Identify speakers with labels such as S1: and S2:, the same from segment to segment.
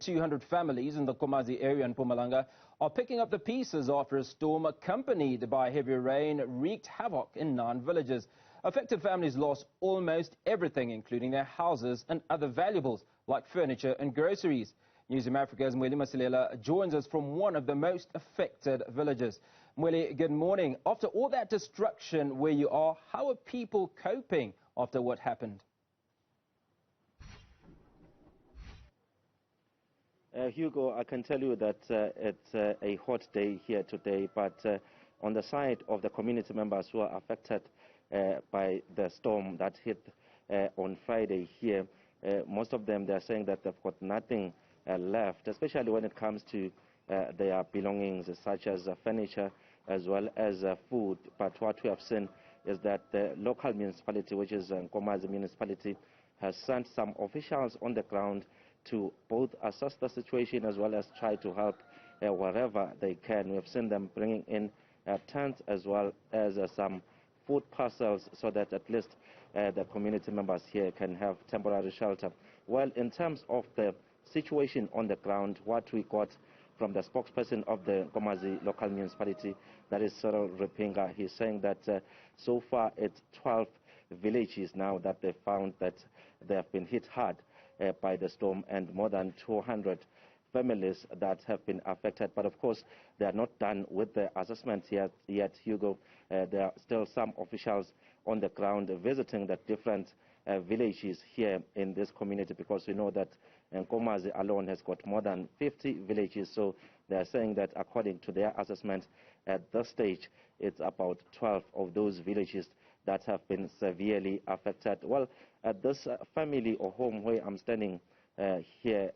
S1: 200 families in the Komazi area in Mpumalanga are picking up the pieces after a storm accompanied by heavy rain wreaked havoc in 9 villages. Affected families lost almost everything, including their houses and other valuables like furniture and groceries. Newzroom Afrika's Mweli Masilela joins us from one of the most affected villages. Mweli, good morning. After all that destruction where you are, how are people coping after what happened?
S2: Hugo, I can tell you that it's a hot day here today, but on the side of the community members who are affected by the storm that hit on Friday here, most of them, they're saying that they've got nothing left, especially when it comes to their belongings such as furniture as well as food. But what we have seen is that the local municipality, which is Komazi Municipality, has sent some officials on the ground to both assess the situation as well as try to help wherever they can. We've seen them bringing in tents as well as some food parcels so that at least the community members here can have temporary shelter. Well, in terms of the situation on the ground, what we got from the spokesperson of the Komazi local municipality, that is Casualties, he's saying that so far it's 12 villages now that they found that they have been hit hard by the storm, and more than 200 families that have been affected. But of course, they are not done with the assessment yet, Hugo. There are still some officials on the ground visiting the different villages here in this community, because we know that Nkomazi alone has got more than 50 villages. So they are saying that according to their assessment at this stage, it's about 12 of those villages that have been severely affected. Well, at this family or home where I'm standing here,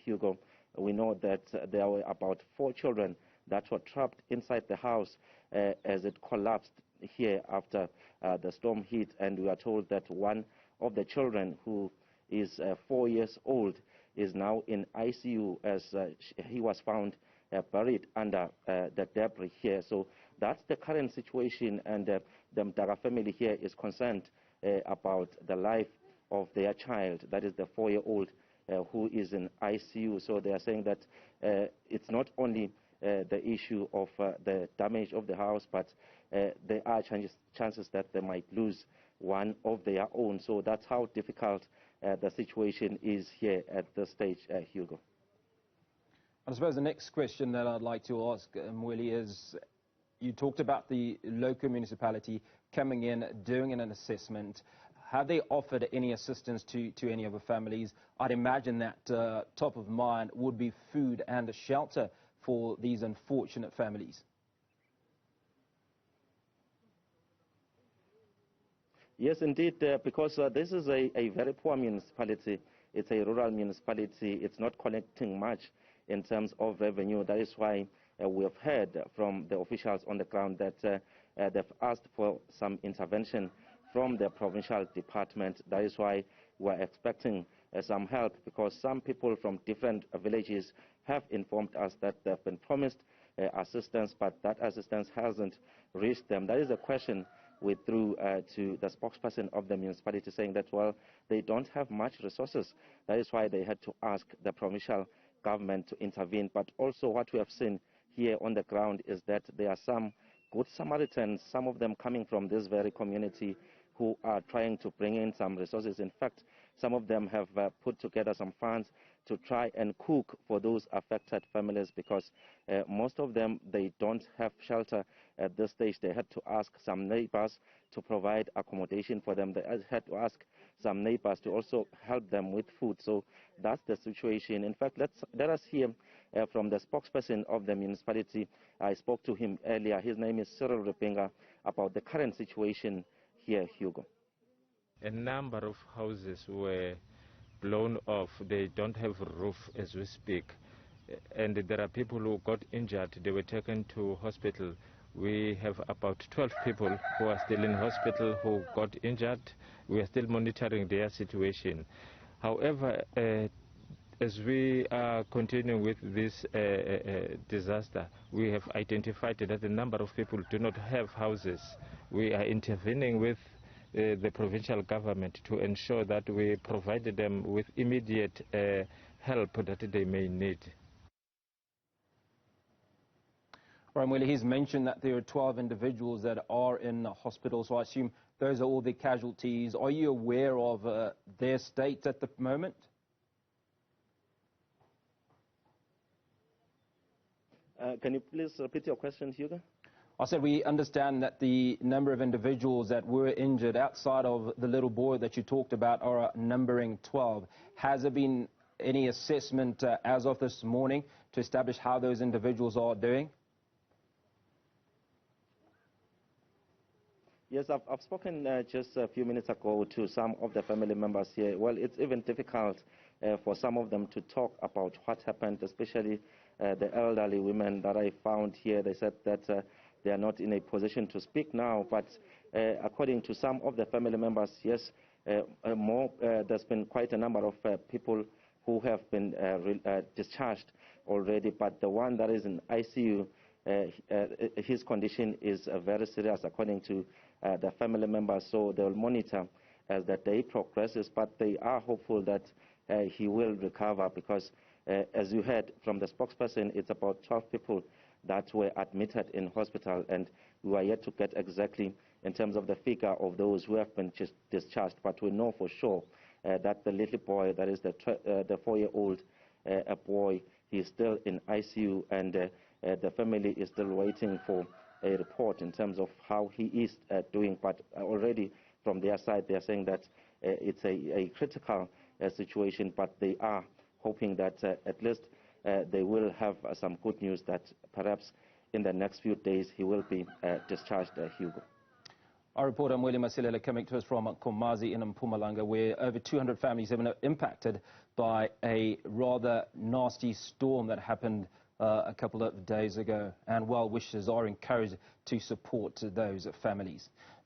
S2: Hugo, we know that there were about 4 children that were trapped inside the house as it collapsed here after the storm hit. And we are told that one of the children, who is 4 years old, is now in ICU as he was found buried under the debris here. So that's the current situation, and the Mdaga family here is concerned about the life of their child, that is the 4-year-old who is in ICU. So they are saying that it's not only the issue of the damage of the house, but there are chances that they might lose one of their own. So that's how difficult the situation is here at this stage, Hugo.
S1: I suppose the next question that I'd like to ask, Mweli, is you talked about the local municipality coming in, doing an assessment. Have they offered any assistance to any of the families? I'd imagine that top of mind would be food and shelter for these unfortunate families.
S2: Yes, indeed, because this is a very poor municipality. It's a rural municipality. It's not collecting much in terms of revenue. That is why we have heard from the officials on the ground that they've asked for some intervention from the provincial department. That is why we're expecting some help, because some people from different villages have informed us that they've been promised assistance, but that assistance hasn't reached them. That is a question we threw to the spokesperson of the municipality, saying that, well, they don't have much resources. That is why they had to ask the provincial government to intervene. But also what we have seen here on the ground is that there are some good Samaritans, some of them coming from this very community, who are trying to bring in some resources. In fact, some of them have put together some funds to try and cook for those affected families, because most of them, they don't have shelter at this stage. They had to ask some neighbors to provide accommodation for them. They had to ask some neighbors to also help them with food. So that's the situation. In fact, let us hear from the spokesperson of the municipality. I spoke to him earlier. His name is Casualties, about the current situation here, Hugo.
S3: A number of houses were blown off. They don't have a roof as we speak. And there are people who got injured. They were taken to hospital. We have about 12 people who are still in hospital who got injured. We are still monitoring their situation. However, as we are continuing with this disaster, we have identified that a number of people do not have houses. We are intervening with the provincial government to ensure that we provide them with immediate help that they may need.
S1: Right, Mweli, he's mentioned that there are 12 individuals that are in hospital, so I assume those are all the casualties. Are you aware of their state at the moment?
S2: Can you please repeat your question, Hugo?
S1: I said we understand that the number of individuals that were injured outside of the little boy that you talked about are numbering 12. Has there been any assessment as of this morning to establish how those individuals are doing?
S2: Yes, I've spoken just a few minutes ago to some of the family members here. Well, it's even difficult for some of them to talk about what happened, especially the elderly women that I found here. They said that they are not in a position to speak now, but according to some of the family members, yes, there's been quite a number of people who have been discharged already, but the one that is in ICU, his condition is very serious according to the family members, so they will monitor as the day progresses, but they are hopeful that he will recover because, as you heard from the spokesperson, it's about 12 people that were admitted in hospital, and we are yet to get exactly in terms of the figure of those who have been discharged, but we know for sure that the little boy, that is the 4-year-old boy, he's still in ICU, and the family is still waiting for a report in terms of how he is doing, but already from their side they are saying that it's a critical situation, but they are hoping that at least they will have some good news that perhaps in the next few days he will be discharged, Hugo.
S1: Our reporter Mweli Masilela coming to us from Komazi in Mpumalanga, where over 200 families have been impacted by a rather nasty storm that happened a couple of days ago, and well wishers are encouraged to support those families. Now,